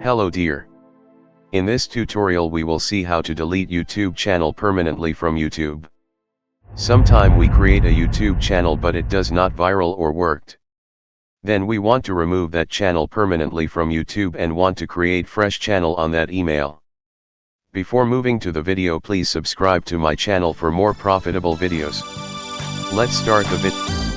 Hello dear. In this tutorial we will see how to delete YouTube channel permanently from YouTube. Sometime we create a YouTube channel but it does not viral or worked. Then we want to remove that channel permanently from YouTube and want to create fresh channel on that email. Before moving to the video, please subscribe to my channel for more profitable videos. Let's start the video.